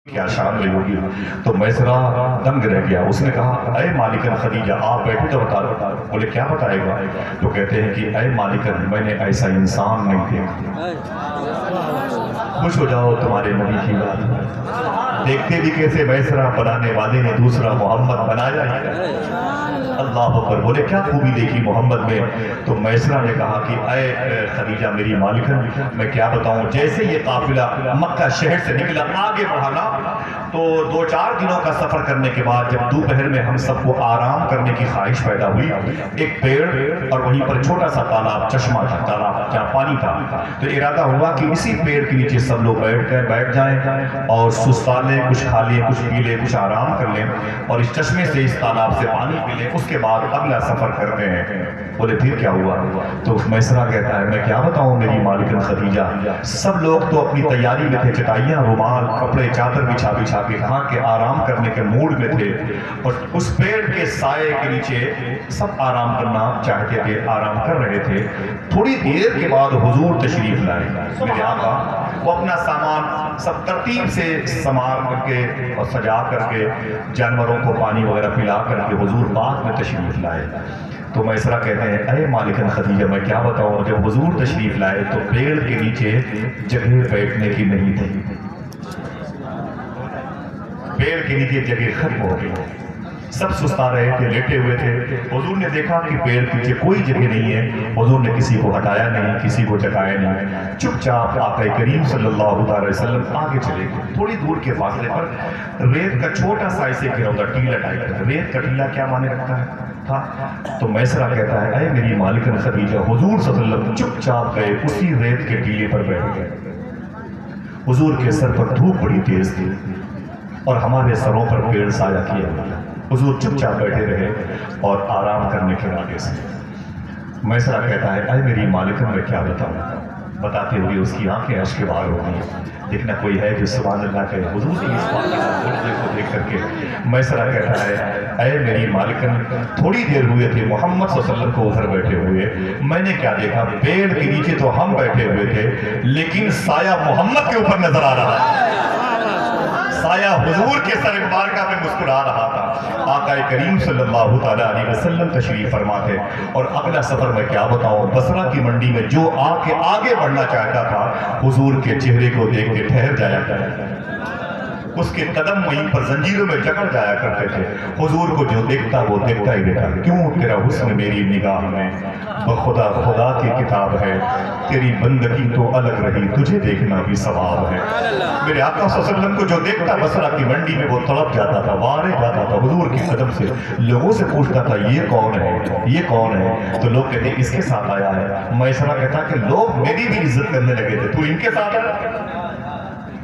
کیا شان رہی ہوگی. تو میسرہ دنگ رہ گیا. اس نے کہا اے مالکن خدیجہ آپ بیٹھے تو بتا دو. بولے کیا بتائے گا؟ تو کہتے ہیں کہ اے مالکن میں نے ایسا انسان نہیں دیکھا. خوش ہو جاؤ تمہارے نبی کی بات. دیکھتے بھی کیسے میسرہ بنانے والے نے دوسرا محمد بنایا. اللہ اکبر. بولے کیا خوبی دیکھی محمد میں؟ تو میسرہ نے کہا کہ اے خدیجہ میری مالکن میں کیا بتاؤں. جیسے یہ قافلہ مکہ شہر سے نکلا آگے بڑھا نا تو 2-4 دنوں کا سفر کرنے کے بعد جب دوپہر میں ہم سب کو آرام کرنے کی خواہش پیدا ہوئی, ایک پیڑ اور وہیں پر چھوٹا سا تالاب چشمہ تھا, تالاب جہاں پانی تھا. تو ارادہ ہوا کہ اسی پیڑ کے نیچے سب لوگ بیٹھ جائیں اور سستا لیں, کچھ کھا لیں, کچھ پی لیں, کچھ آرام کر لیں اور اس چشمے سے اس تالاب سے پانی پی لیں. اس کے بعد اگلا سفر کرتے ہیں. بولے پھر کیا ہوا؟ تو میسرہ کہتا ہے میں کیا بتاؤں میری مالکن خدیجہ, سب لوگ تو اپنی تیاری میں تھے, چٹائیاں, رومال, کپڑے, چادر بچھا بچھا کے کھا کے آرام کرنے کے موڈ میں تھے اور اس پیڑ کے سائے کے نیچے سب آرام کرنا چاہتے تھے, آرام کر رہے تھے. تھوڑی دیر کے بعد حضور تشریف لائے. میرے آقا وہ اپنا سامان سب ترتیب سے سنوار کر کے اور سجا کر کے جانوروں کو پانی وغیرہ پلا کر کے حضور پاک میں تشریف لائے. تو میسرہ کہتے ہیں اے مالکن خدیجہ میں کیا بتاؤں, جب حضور تشریف لائے تو پیڑ کے نیچے جگہ بیٹھنے کی نہیں تھی. پیڑ کے نیچے جگہ ختم ہو گئی, سب سستا رہے تھے, لیٹے ہوئے تھے. حضور نے دیکھا کہ پیڑ کے نیچے کوئی جگہ نہیں ہے. حضور نے کسی کو ہٹایا نہیں, کسی کو جگایا نہیں. چپ چاپ آقا کریم صلی اللہ علیہ وسلم آگے چلے گئے. تھوڑی دور کے فاصلے پر ریت کا چھوٹا سا ایسے گرا ہوتا ٹیلا ٹائپ. ریت کا ٹیلا کیا مانے رکھتا ہے تھا. تو میسرہ کہتا ہے اے میری مالکن خدیجہ حضور صلی اللہ علیہ وسلم چپ چاپ گئے, اسی ریت کے ٹیلے پر بیٹھ گئے. حضور کے سر پر دھوپ بڑی تیز تھی اور ہمارے سروں پر پیڑ سایہ کیا. حضور چپ چاپ بیٹھے رہے اور آرام کرنے کے ارادے سے. میسرہ کہتا ہے اے میری مالکن میں کیا بتاؤں. بتاتے ہوئے اس کی آنکھیں اشک بار ہو گئی. دیکھنا کوئی ہے جو سبحان اللہ کہے. حضور کی اس معجزے کو دیکھ کر کے میسرہ کہتا ہے اے میری مالکن تھوڑی دیر ہوئے تھے محمد صلی اللہ علیہ وسلم کو ادھر بیٹھے ہوئے, میں نے کیا دیکھا, پیڑ کے نیچے تو ہم بیٹھے ہوئے تھے لیکن سایہ محمد کے اوپر نظر آ رہا ہے. سایہ حضور کے سر مبارکہ میں مسکرا رہا تھا. آقا کریم صلی اللہ علیہ وسلم تشریف فرما تھے. اور اگلا سفر میں کیا بتاؤں, بصرہ کی منڈی میں جو آ کے آگے بڑھنا چاہتا تھا حضور کے چہرے کو دیکھ کے ٹھہر جایا کرتا تھا. اس کے قدم وہیں پر زنجیروں میں جکڑ جایا کرتے تھے. حضور کو جو دیکھتا وہ دیکھتا ہی رہتا. کیوں تیرا حسن میری نگاہ میں بخدا خدا کی کتاب ہے, تیری بندگی تو الگ رہی, تجھے دیکھنا بھی ثواب ہے. میرے آقا صلی اللہ علیہ وسلم کو جو دیکھتا بصرہ کی منڈی میں وہ تڑپ جاتا تھا, وارے جاتا تھا حضور کے قدم سے. لوگوں سے پوچھتا تھا یہ کون ہے, یہ کون ہے. تو لوگ کہتے اس کے ساتھ آیا ہے. میسرہ کہتا کہ لوگ میری بھی عزت کرنے لگے تھے, تو ان کے ساتھ آیا.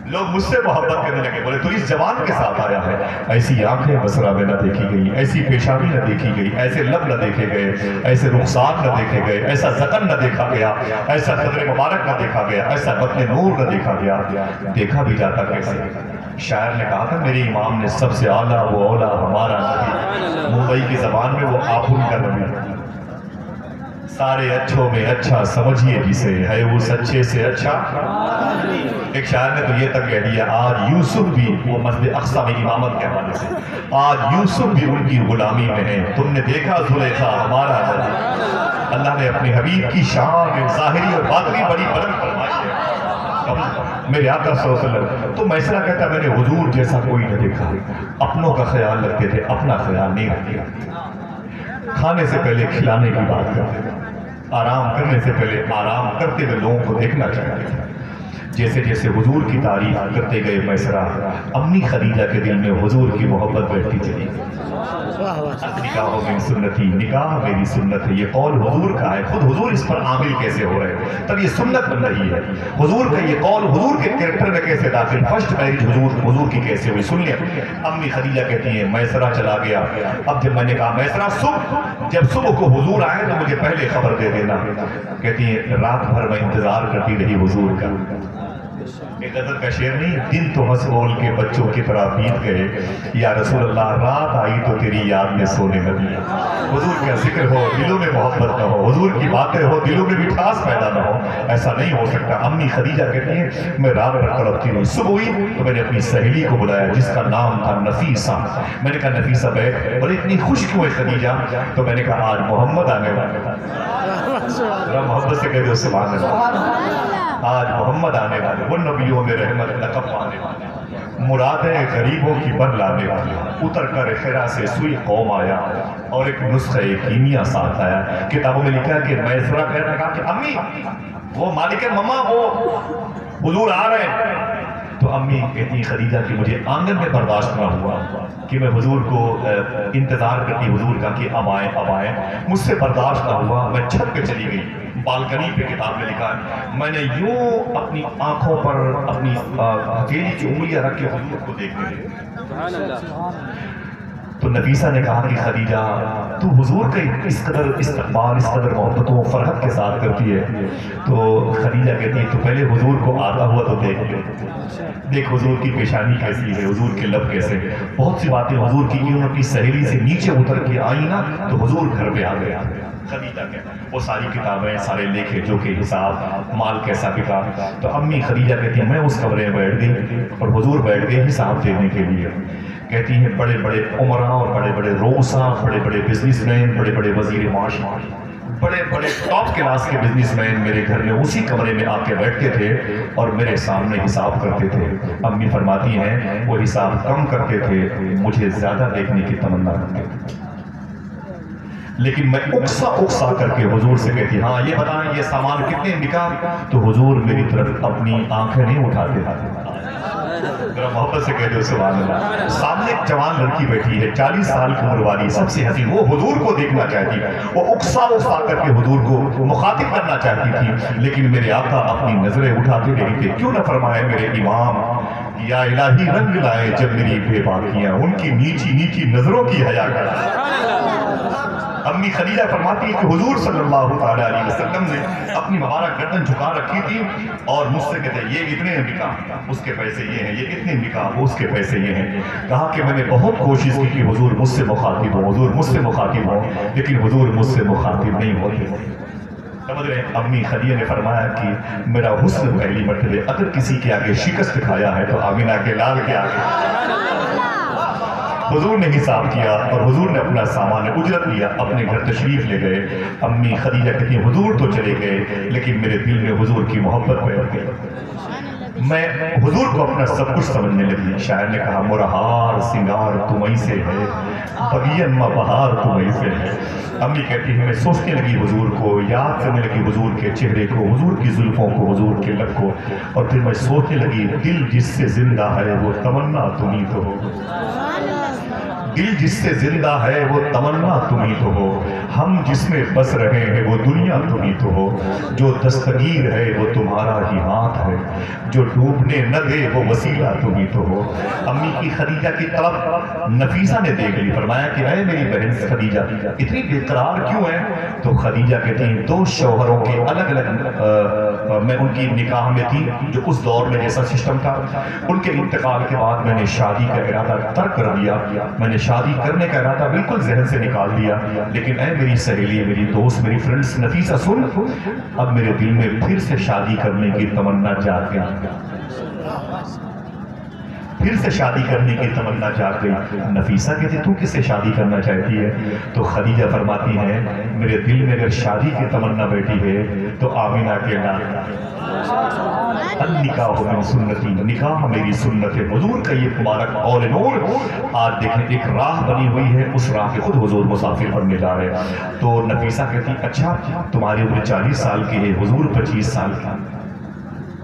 لوگ مجھ سے محبت کرنے لگے, بولے تو اس جوان کے ساتھ آیا ہے. ایسی آنکھیں بصرہ میں نہ دیکھی گئی, ایسی پیشانی نہ دیکھی گئی, ایسے لب نہ دیکھے گئے, ایسے رخسار نہ دیکھے گئے, ایسا زخم نہ دیکھا گیا, ایسا صدر مبارک نہ دیکھا گیا, ایسا بطن نور نہ دیکھا گیا. دیکھا بھی جاتا کیسے. شاعر نے کہا تھا میرے امام نے سب سے اعلیٰ وہ اولا ہمارا نبی. ممبئی کی زبان میں وہ آپن کا نبی. سارے اچھوں میں اچھا سمجھیے جسے, ہے وہ سچے سے اچھا. ایک شاعر نے تو یہ تک کہہ دیا آج یوسف بھی, وہ مسجد اقصی میں امامت کے حوالے سے, آج یوسف بھی ان کی غلامی میں ہے. تم نے دیکھا زلیخا ہمارا نبی. اللہ نے اپنے حبیب کی شان میں ظاہری اور باطنی بڑی بلند فرمائی ہے میرے آقا صلی اللہ علیہ وسلم. تو میسرہ کہتا میں نے حضور جیسا کوئی نہ دیکھا. اپنوں کا خیال رکھتے تھے, اپنا خیال نہیں رکھتے. کھانے سے پہلے کھلانے کی بات کرتے تھے, آرام کرنے سے پہلے آرام کرتے ہوئے لوگوں کو دیکھنا چاہتے تھے. جیسے جیسے حضور کی تعریف کرتے گئے میسرہ, امی خدیجہ کے دل میں حضور کی محبت بیٹھتی چلی. نکاح من سنتی, نکاح میری سنت ہے, یہ قول حضور کا ہے. خود حضور اس پر عامل کیسے ہو رہے ہیں, تب یہ سنت بن رہی ہے. حضور کا یہ قول حضور کے کریکٹر میں کیسے داخل, فرسٹ میرج حضور کی کیسے ہوئی, سن لیں. امی خدیجہ کہتی ہیں میسرہ چلا گیا. اب جب میں نے کہا میسرہ جب صبح کو حضور آئے تو مجھے پہلے خبر دے دینا. کہتی ہیں رات بھر میں انتظار کرتی رہی حضور کا. ایک غزل کا شعر نہیں، دن تو ہنس بول کے بچوں کی طرح بیت گئے، یا رسول اللہ رات آئی تو تیری یاد میں سونے لگی۔ حضور کا ذکر ہو دلوں میں محبت نہ ہو، حضور کی باتیں ہو دلوں میں مٹھاس پیدا نہ ہو، ایسا نہیں ہو سکتا۔ امی خدیجہ کہتی ہیں میں رات بھر تڑپتی رہی، صبح ہوئی تو میں نے اپنی سہیلی کو بلایا جس کا نام تھا نفیسہ۔ میں نے کہا نفیسہ بیٹھ، اور اتنی خوش کیوں ہے خدیجہ؟ تو میں نے کہا آج محمد آنے والا ہے، ذرا محبت سے کہہ دو سبحان اللہ، آج محمد آنے والے، وہ نبیوں میں رحمت لقب پانے والے، مرادیں غریبوں کی بن لانے والے، اتر کر حرا سے سوئی قوم آیا اور ایک نسخہ کیمیا ساتھ آیا۔ کتابوں میں لکھا ہے کہ میں سورہ خیر نے کہا کہ امی وہ مالک مما وہ حضور آ رہے ہیں، تو امی کہتی خدیجہ کہ مجھے آنگن میں برداشت نہ ہوا کہ میں حضور کو انتظار کرتی حضور کا کہ اب آئیں، مجھ سے برداشت نہ ہوا، میں چھت پہ چلی گئی، بالکنی پہ کتاب میں لکھا ہے میں نے یوں اپنی آنکھوں پر اپنی ہتھیلی کی انگلیاں رکھ کے حضور کو دیکھتے رہی۔ تو نفیسہ نے کہا کہ خدیجہ تو حضور کا اس قدر استقبال، اس قدر محبت و فرحت کے ساتھ کرتی ہے، تو خدیجہ کہتی ہے تو پہلے حضور کو آتا ہوا تو دیکھ حضور کی پیشانی کیسی ہے، حضور کے لب کیسے، بہت سی باتیں حضور کی انہوں اپنی سہیلی سے نیچے اتر کے آئی نا تو حضور گھر پہ آ گیا۔ خدیجہ کہتا ہے وہ ساری کتابیں سارے لکھے جو کہ حساب مال کیسا بکا، تو امی خدیجہ کہتی ہے میں اس کمرے میں بیٹھ گئی اور حضور بیٹھ گئے حساب دینے کے لیے۔ کہتی ہیں بڑے بڑے عمراء اور بڑے بڑے روساں، بڑے بڑے بزنس مین، بڑے بڑے وزیر معاشرت، بڑے بڑے ٹاپ کلاس کے بزنس مین میرے گھر میں اسی کمرے میں آ کے بیٹھتے تھے اور میرے سامنے حساب کرتے تھے۔ امی فرماتی ہیں وہ حساب کم کرتے تھے، مجھے زیادہ دیکھنے کی تمنا رکھتے تھے، لیکن میں اکسا کر کے حضور سے کہتی ہاں یہ بتائیں یہ سامان کتنے بکا، تو حضور میری طرف اپنی آنکھیں نہیں اٹھاتے تھے۔ ذرا محبت سے کہہ دو سبحان اللہ۔ سامنے ایک جوان لڑکی بیٹھی ہے 40 سال کی عمر والی، سب سے حسین، وہ حضور کو دیکھنا چاہتی، وہ اکسا کر کے حضور کو مخاطب کرنا چاہتی تھی، لیکن میرے آقا اپنی نظریں اٹھاتے رہے تھے۔ کیوں نہ فرمائے میرے امام یا الہی رنگ لائے جب میری بے باکیاں، ان کی نیچی نیچی نظروں کی حیا کریں۔ امی خدیجہ فرماتی ہے کہ حضور صلی اللہ علیہ وسلم نے اپنی مبارک گردن جھکا رکھی تھی اور مجھ سے کہتے یہ اتنے بکا، اس کے پیسے یہ ہیں، یہ اتنے بکا، وہ اس کے پیسے یہ ہیں۔ کہا کہ میں نے بہت کوشش کی کہ حضور مجھ سے مخاطب ہو، حضور مجھ سے مخاطب ہو، لیکن حضور مجھ سے مخاطب نہیں ہوتے۔ سمجھ رہے ہیں؟ امی خدیجہ نے فرمایا کہ میرا حسن پہلی مرتبہ اگر کسی کے آگے شکست کھایا ہے تو آمینہ کے لال کے آگے۔ حضور نے حساب کیا اور حضور نے اپنا سامان اجرت لیا، اپنے گھر تشریف لے گئے۔ امی خدیجہ کہتی ہیں حضور تو چلے گئے لیکن میرے دل میں حضور کی محبت بیٹھ گئی، میں حضور کو اپنا سب کچھ سمجھنے لگی۔ شاعر نے کہا مرہار سنگار تمہیں سے ہے، بگین میں بہار تمہیں سے ہے۔ امی کہتی ہے میں سوچنے لگی حضور کو، یاد کرنے لگی حضور کے چہرے کو، حضور کی زلفوں کو، حضور کے لب کو، اور پھر میں سوچنے لگی دل جس سے زندہ ہے وہ تمنا تمہیں تو ہو، دل جس سے زندہ ہے وہ تمنا تمہیں تو ہو، ہم جس میں بس رہے ہیں وہ دنیا تمہیں تو ہو، جو دستگیر ہے وہ تمہارا ہی ہاتھ ہے، جو ڈوبنے نہ دے وہ وسیلہ تمہیں تو ہو۔ امی کی خدیجہ کی طرف نفیسہ نے دیکھ لی، فرمایا کہ اے میری بہن خدیجہ اتنی بے قرار کیوں ہے؟ تو خدیجہ کہتی ہیں دو شوہروں کے الگ الگ میں ان کی نکاح میں تھی، جو اس دور میں جیسا سسٹم تھا، ان کے انتقال کے بعد میں نے شادی کا ارادہ ترک کر دیا، میں نے شادی کرنے کا ارادہ بالکل ذہن سے نکال دیا، لیکن اے میری سہیلی، میری دوست، میری فرینڈس نفیسہ سن، اب میرے دل میں پھر سے شادی کرنے کی تمنا جاگ گئی، پھر سے شادی کرنے کی تمنا جاگ گئی۔ نفیسہ کہتی تو کس سے شادی کرنا چاہتی ہے؟ تو خدیجہ فرماتی ہے میرے دل میں اگر شادی کی تمنا بیٹھی ہے تو آمینہ کے نام النکاح من سنتی، نکاح میری سنت ہے۔ حضور کا یہ مبارک قول نور آج دیکھیں ایک راہ بنی ہوئی ہے، اس راہ کے خود حضور مسافر بننے جا رہے ہیں۔ تو نفیسہ کہتی اچھا تمہاری عمر 40 سال کی ہے، حضور 25 سال کی،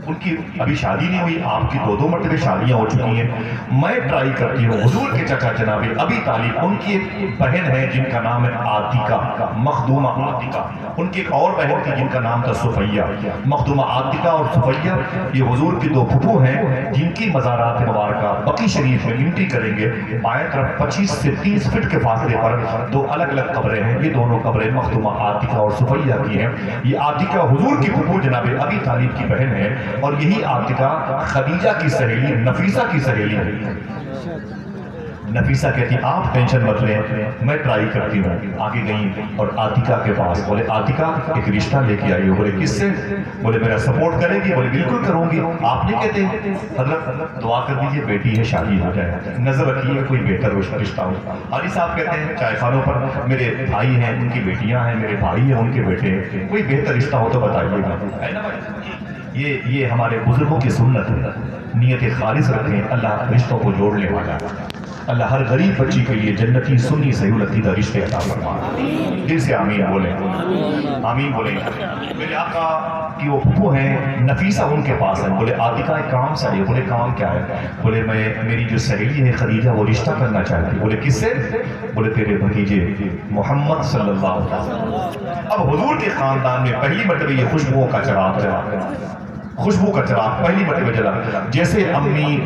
ان کی ابھی شادی نہیں ہوئی، آپ کی دو مرتبہ شادیاں ہو چکی ہیں، میں ٹرائی کرتی ہوں حضور کے چچا جناب ابی طالب، ان کی ایک بہن ہے جن کا نام ہے عاتقہ، مخدومہ عاتقہ، ان کی ایک اور بہن تھی جن کا نام تھا صفیہ۔ مخدومہ عاتقہ اور صفیہ یہ حضور کی دو پھپھو ہیں جن کی مزارات مبارکہ بقی شریف میں انٹری کریں گے، بائیں طرف 25 سے 30 فٹ کے فاصلے پر دو الگ الگ قبریں ہیں، یہ دونوں قبریں مخدومہ عاتقہ اور صفیہ کی ہیں۔ یہ عاتقہ حضور کی پھپھو جناب ابی طالب کی بہن ہے، اور یہی عاتقہ خدیجہ کی سہیلی نفیسہ کی سہیلی ہے۔ نفیسہ کہتی آپ ٹینشن مت لیں، میں ٹرائی کرتی ہوں۔ آگے گئیں اور عاتقہ کے پاس، بولے عاتقہ ایک رشتہ لے کے آئی ہو۔ بولے کس سے؟ بولے میرا سپورٹ کرے گی؟ بولے بالکل کروں گی۔ آپ نہیں کہتے حضرت دعا کر دیجئے بیٹی ہے شادی ہو جائے، نظر رکھیے کوئی بہتر رشتہ ہو۔ علی صاحب کہتے ہیں چائے خانوں پر میرے بھائی ہیں، ان کی بیٹیاں ہیں، میرے بھائی ہیں ان کے بیٹے ہیں، کوئی بہتر رشتہ ہو تو بتائیے گا۔ یہ ہمارے بزرگوں کی سنت ہے، نیت خالص رکھیں، اللہ رشتوں کو جوڑنے والا ہے۔ اللہ ہر غریب بچی کے لیے جنتی سنی سہولتی کا رشتے عطا فرمائے۔ دل سے آمین بولیں، آمین بولیں۔ میرے آقا کی وہ پھپھو ہیں نفیسہ ان کے پاس ہے۔ بولے عاتقہ ایک کام سے ہے۔ بولے کام کیا ہے؟ بولے میری جو سہیلی ہے خدیجہ وہ رشتہ کرنا چاہتی۔ بولے کس سے؟ بولے تیرے بھتیجے محمد صلی اللہ علیہ وسلم۔ اب حضور کے خاندان میں پہلی مرتبہ یہ خوشبوؤں کا چراغ چلا، خوشبو کا چراغ پہلی مرتبہ جلا۔ جیسے امی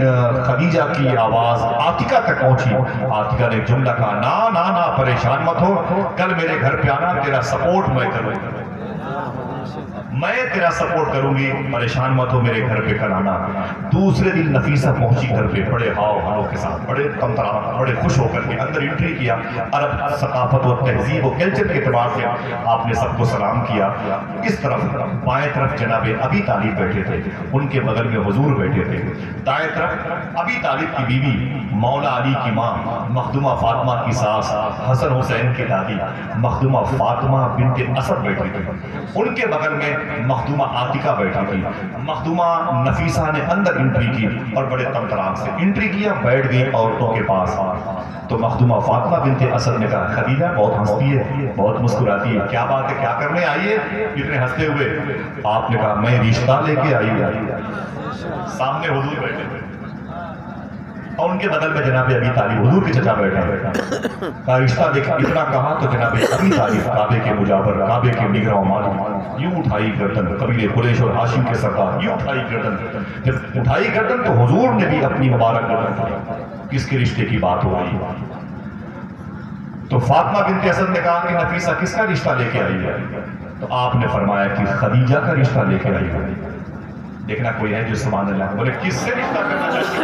خدیجہ کی آواز عاتقہ تک پہنچی، عاتقہ نے جملہ کہا نا نا نا پریشان مت ہو، کل میرے گھر پہ آنا، تیرا سپورٹ میں کروں گی، میں تیرا سپورٹ کروں گی، پریشان مت ہو، میرے گھر پہ کل آنا۔ دوسرے دن نفیسہ پہنچی گھر پہ بڑے ہاؤ ہاؤ کے ساتھ، بڑے تمترا، بڑے خوش ہو کر کے اندر انٹری کیا۔ عرب ثقافت و تہذیب و کلچر کے اعتبار سے آپ نے سب کو سلام کیا۔ اس طرف بائیں طرف جناب ابی طالب بیٹھے تھے، ان کے بغل میں حضور بیٹھے تھے۔ دائیں طرف ابی طالب کی بیوی مولا علی کی ماں مخدومہ فاطمہ کی ساس حسن حسین کی دادی مخدومہ فاطمہ بنت اسد بیٹھی تھی، ان کے بغل میں مخدومہ عاتقہ بیٹھی تھی۔ مخدومہ نفیسہ نے اندر انٹری کی اور بڑے تمتراک سے انٹری کیا، بیٹھ گئی عورتوں کے پاس۔ تو مخدومہ فاطمہ بنت اسد نے کہا خدیجہ بہت ہنستی ہے، بہت مسکراتی ہے، کیا بات ہے، کیا کرنے آئی ہے اتنے ہنستے ہوئے؟ آپ نے کہا میں رشتہ لے کے آئی ہوں۔ سامنے حضور بیٹھے تھے اور ان کے بغل میں جناب ابی طالب حضور کے چچا بیٹھا کا رشتہ دیکھ اتنا کہا تو جناب ابی طالب کعبے کے مجاور، کعبے کے نگراں مالک یوں اٹھائی گردن، قبیلے قریش اور ہاشم کے سردار یوں اٹھائی گردن۔ جب اٹھائی گردن تو حضور نے بھی اپنی مبارک گردن، کس کے رشتے کی بات ہو رہی؟ تو فاطمہ بنت اسد نے کہا کہ نفیسہ کس کا رشتہ لے کے آئی ہے؟ تو آپ نے فرمایا کہ خدیجہ کا رشتہ لے کے آئی ہے۔ دیکھنا کوئی ہے جو سبحان اللہ بولے کس سے رشتہ کرنا چاہتے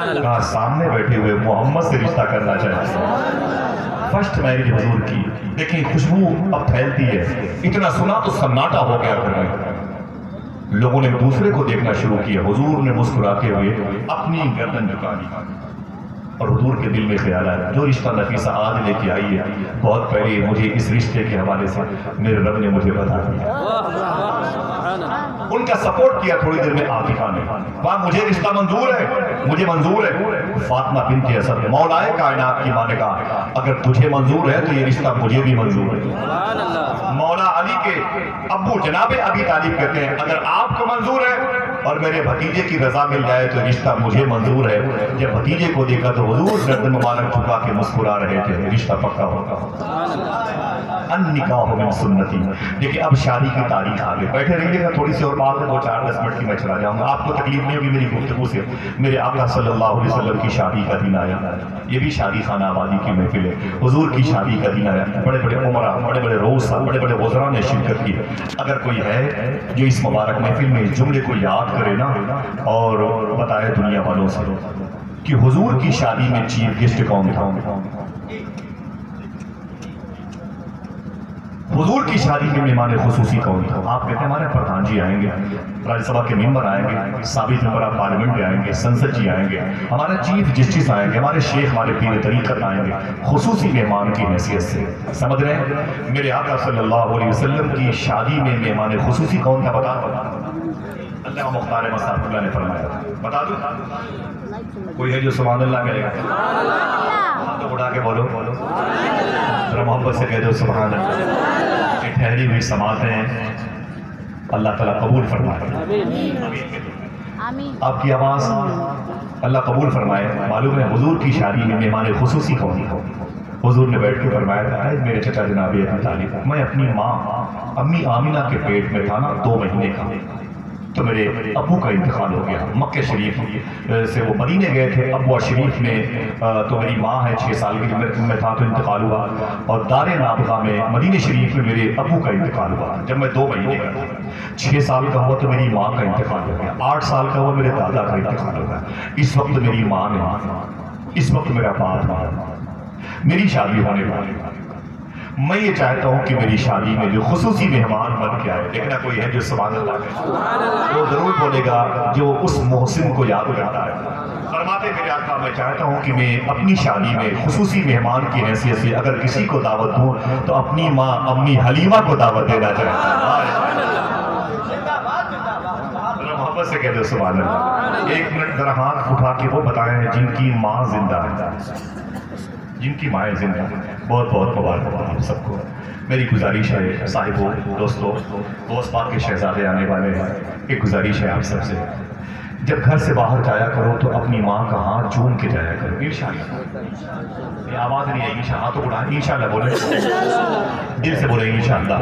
ہیں؟ کہا سامنے بیٹھے ہوئے محمد سے رشتہ کرنا چاہتے ہیں۔ فرسٹ میرج حضور کی، دیکھیں خوشبو اب پھیلتی ہے، اتنا سنا تو سناٹا ہو گیا گھر میں، لوگوں نے دوسرے کو دیکھنا شروع کیا۔ حضور نے مسکراتے ہوئے اپنی گردن جھکا دی اور حضور کے دل میں خیال آیا جو رشتہ نفیسہ آج لے کے آئی ہے بہت پہلے مجھے اس رشتے کے حوالے سے میرے رب نے مجھے بتا دیا۔ ان کا سپورٹ کیا تھوڑی دیر میں عاتقہ نے، کہا مجھے رشتہ منظور ہے، مجھے منظور ہے۔ فاطمہ بنت اسد مولائے کائنات کی ماں نے کہا اگر تجھے منظور ہے تو یہ رشتہ مجھے بھی منظور ہے۔ مولا علی کے ابو جناب ابی طالب کہتے ہیں اگر آپ کو منظور ہے اور میرے بھتیجے کی رضا مل جائے تو رشتہ مجھے منظور ہے۔ جب بھتیجے کو دیکھا تو حضور گردن مبارک جھکا کے مسکرا رہے تھے، رشتہ پکا ہوگا۔ ان نکاح من سنتی۔ دیکھیں اب شادی کی تاریخ آگے بیٹھے رہیے گا، تھوڑی سی اور بات ہے 2-4-10 منٹ کی میں چلا جاؤں گا، آپ کو تکلیف نہیں ہوگی میری گفتگو سے۔ میرے آقا صلی اللہ علیہ وسلم کی شادی کا دن آیا، یہ بھی شادی خانہ آبادی کی محفل ہے، حضور کی شادی کا دن آیا، بڑے بڑے عمرہ، بڑے بڑے روزہ، بڑے بڑے وزراء نے شرکت کی۔ اگر کوئی ہے جو اس مبارک محفل میں اس جملے کو یاد کرے نا اور بتائے دنیا والوں سے کہ حضور کی شادی میں چیف گیسٹ کون تھا، حضور کی شادی میں مہمان خصوصی کون تھا؟ آپ کہتے ہیں ہمارے پردھان جی آئیں گے، راجیہ سبھا کے ممبر آئیں گے، سابق ممبر آف پارلیمنٹ بھی آئیں گے، سنسد جی آئیں گے، ہمارے چیف جسٹس آئیں گے، ہمارے شیخ، ہمارے پیر طریقت آئیں گے، خصوصی مہمان کی حیثیت سے۔ سمجھ رہے ہیں میرے آقا صلی اللہ علیہ وسلم کی شادی میں مہمان خصوصی کون تھا؟ بتا اللہ مختار مصطفیٰ اللہ نے فرمایا، بتا دو کوئی ہے جو سبحان اللہ کہے گا تو اڑا کے بولو، ذرا محبت سے کہہ دو سبحان اللہ۔ یہ ٹھہری ہوئی سماعتیں اللہ تعالیٰ قبول فرمائے، آپ کی آواز اللہ قبول فرمائے۔ معلوم ہے حضور کی شادی میں مہمان خصوصی کون تھا؟ حضور نے بیٹھ کے فرمایا تھا میرے چچا جناب ابی طالب، میں اپنی ماں امی آمینہ کے پیٹ میں تھا نا 2 مہینے کا، تو میرے ابو کا انتقال ہو گیا، مکہ شریف سے وہ مدینے گئے تھے، ابوا شریف میں تو میری ماں ہے 6 سال کی میں تھا تو انتقال ہوا، اور دار نابغہ میں مدینے شریف میں میرے ابو کا انتقال ہوا جب میں 2 مہینے کا تھا۔ 6 سال کا ہوا تو میری ماں کا انتقال ہو گیا، 8 سال کا ہوا میرے دادا کا انتقال ہو گیا، اس وقت میری ماں نے، اس وقت میرا باپ ہے، میری شادی ہونے والی ہے۔ میں یہ چاہتا ہوں کہ میری شادی میں جو خصوصی مہمان بن کے آئے، دیکھنا کوئی ہے جو سبحان اللہ ہے، وہ ضرور بولے گا جو اس محسن کو یاد کرتا ہے۔ فرماتے میرے آقا میں چاہتا ہوں کہ میں اپنی شادی میں خصوصی مہمان کی حیثیت سے اگر کسی کو دعوت دوں تو اپنی ماں امی حلیمہ کو دعوت دینا چاہتا ہوں۔ محبت سے کہہ دو سبحان اللہ۔ 1 منٹ ذرا ہاتھ اٹھا کے وہ بتائیں جن کی ماں زندہ ہے، جن کی مائیں زندہ ہیں، بہت بہت مبارک آپ سب کو۔ میری گزارش ہے صاحبوں، دوستوں، غوث پاک کے شہزادے آنے والے ہیں، ایک گزارش ہے آپ سب سے، جب گھر سے باہر جایا کرو تو اپنی ماں کا ہاتھ چوم کے جایا کرو، انشاءاللہ۔ یہ آواز نہیں آئی، انشاءاللہ ہاتھ اٹھائیں، انشاءاللہ بولیں، دل سے بولیں انشاءاللہ۔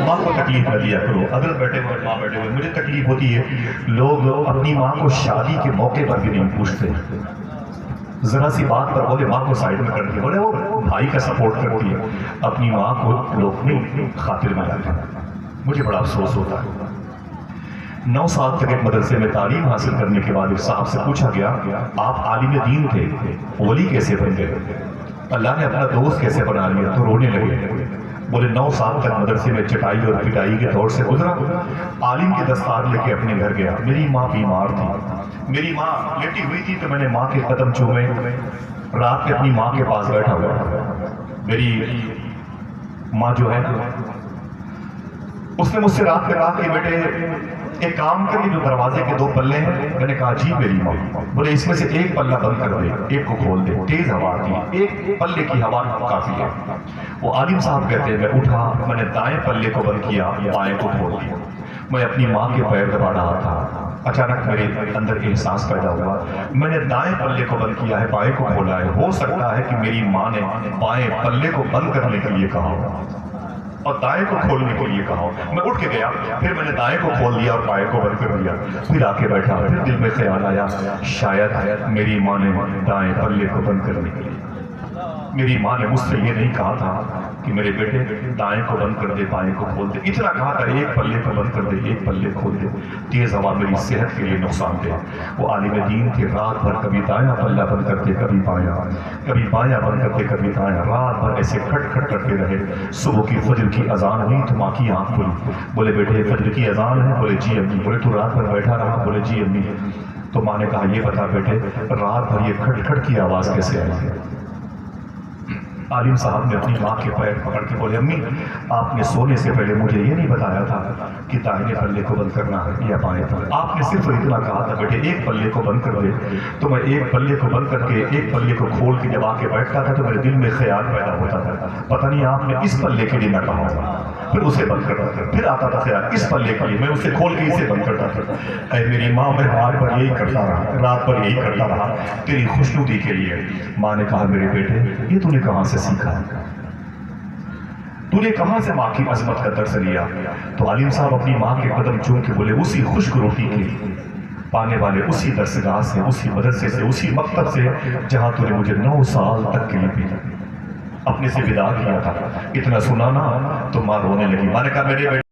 ماں کو تکلیف نہ دیا کرو، اگر بیٹھے ہوئے ماں بیٹھے ہوئے مجھے تکلیف ہوتی ہے، لوگ اپنی ماں کو شادی کے موقع پر بھی نہیں پوچھتے، ذرا سی بات پر بولے ماں کو سائڈ میں کر کے بولے وہ بھائی کا سپورٹ کرتی ہے، اپنی ماں کو لوگ نہیں خاطر میں لاتے۔ مجھے بڑا افسوس ہوتا ہے۔ 9 سال تک ایک مدرسے میں تعلیم حاصل کرنے کے بعد ایک صاحب سے پوچھا گیا آپ عالم دین تھے، ولی کیسے بن گئے، اللہ نے اپنا دوست کیسے بنا لیا؟ تو رونے لگے، بولے 9 سال تک مدرسے میں چٹائی اور پٹائی کے دور سے گزرا، عالم کے دستار لے کے اپنے گھر گیا، میری ماں بیمار تھی، میری ماں لیٹی ہوئی تھی تو میں نے ماں کے قدم چومے، رات میں اپنی ماں کے پاس بیٹھا ہوا، میری ماں جو ہے اس نے مجھ سے رات میں کہا کہ بیٹے ایک کام کریے، جو دروازے کے 2 پلے ہیں، میں نے کہا جی میری ماں، بولے اس میں سے ایک پلہ بند کر دے، ایک کو کھول دے، تیز ہوا آتی ہے، ایک پلے کی ہوا کافی ہے۔ وہ عالم صاحب کہتے ہیں میں اٹھا، میں نے دائیں پلے کو بند کیا، بائیں کو کھول دیا، میں اپنی ماں کے پیر دبا رہا تھا، اچانک میرے اندر احساس پیدا ہوا میں نے دائیں پلے کو بند کیا ہے، بائیں کو کھولا ہے، ہو سکتا ہے کہ میری ماں نے بائیں پلے کو بند کرنے کے لیے کہا ہو اور دائیں کو کھولنے کے لیے کہا ہو۔ میں اٹھ کے گیا، پھر میں نے دائیں کو کھول دیا اور بائیں کو بند کر دیا، پھر آ کے بیٹھا، پھر دل میں خیال آیا شاید میری ماں نے دائیں پلے کو بند کرنے کے لیے، میری ماں نے مجھ سے یہ نہیں کہا تھا کہ میرے بیٹے دائیں کو بند کر دے بائیں کو کھول دے، اتنا کہا تھا ایک پلے کو بند کر دے ایک پلے کھول دے، تیز ہوا میری صحت کے لیے نقصان دے۔ وہ عالم دین تھے، رات بھر کبھی دائیں پلہ بند کرتے کبھی بایاں، کبھی بایاں بند کرتے کبھی دایاں، رات بھر ایسے کھٹ کھٹ کرتے رہے۔ صبح کی فجر کی اذان ہوئی تو ماں کی آنکھ کھلی، بولے بیٹے فجر کی اذان ہے؟ بولے جی امی۔ بولے تو رات بھر بیٹھا رہا؟ بولے جی امی۔ تو ماں نے کہا یہ بتا بیٹے رات بھر یہ کھٹ کھٹ کی آواز کیسے آئی؟ عالم صاحب نے اپنی ماں کے پیر پکڑ کے بولے امی آپ نے سونے سے پہلے مجھے یہ نہیں بتایا تھا کہ دائیں پلے کو بند کرنا ہے یا بائیں پلے، آپ نے صرف اتنا کہا تھا بیٹے ایک پلے کو بند کر دے، تو میں ایک پلے کو بند کر کے ایک پلے کو کھول کے جب آ کے بیٹھتا تھا تو میرے دل میں خیال پیدا ہوتا تھا پتہ نہیں آپ نے اس پلے کے لیے نہ کہا ہوگا، پھر اسے بند کرتا تھا، پھر آتا تھا خیال اس پلے کے لیے، میں اسے کھول کے اسے بند کرتا تھا۔ اے میری ماں میں رات بھر یہی کرتا رہا، رات بھر یہی کرتا رہا تیری خوشنودی کے لیے۔ ماں نے کہا میرے بیٹے یہ تو نے کہاں سے سیکھا، تو نے کہاں سے ماں کی عظمت کا درس لیا؟ تو عالم صاحب اپنی ماں کے قدم چوم کے بولے اسی خشک روٹی کے پانے والے اسی درسگاہ سے، اسی مدرسے سے، اسی مکتب سے جہاں تو نے مجھے 9 سال تک کے لیے اپنے سے ودا کیا تھا۔ اتنا سنا نا تو ماں رونے لگی، ماں نے کہا میرے